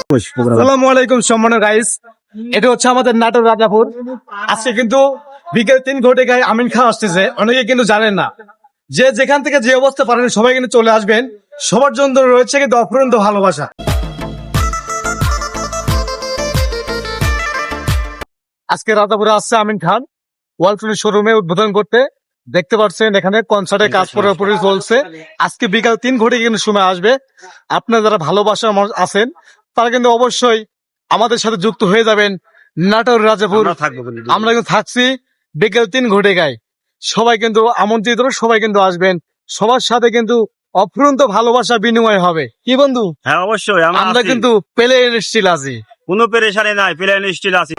আসসালামু আলাইকুম সম্মানীয় গাইস, এটা হচ্ছে আমাদের নাটোর রাজাপুর। আজকে কিন্তু বিকেল 3 ঘটিকায় আমিন খান আসতেছে। অনেকে কিন্তু জানেন না, যে যেখান থেকে যে অবস্থা পারেন সবাই কিন্তু চলে আসবেন। সবার জন্য রয়েছে কিন্তু অফুরন্ত ভালোবাসা। আজকে রাজাপুরে আসছে আমিন খান ওয়ালটনের শোরুমে উদ্বোধন করতে। দেখতে পাচ্ছেন এখানে কনসার্টের কাজ পুরোপুরি চলছে। আজকে বিকাল 3 ঘটিকা কিন্তু সময় আসবে। আপনারা যারা ভালোবাসা আছেন তারা কিন্তু অবশ্যই আমাদের সাথে যুক্ত হয়ে যাবেন। নাটোর রাজাপুর আমরা কিন্তু থাকছি বিকেল 3 ঘটিকায়। সবাই কিন্তু আমন্ত্রিত, সবাই কিন্তু আসবেন। সবার সাথে কিন্তু অফুরন্ত ভালোবাসা বিনিময় হবে। কি বন্ধু? হ্যাঁ অবশ্যই আমরা কিন্তু প্লেন স্টিল আছি, কোনো পেরেশানি নাই, প্লেন স্টিল আছি।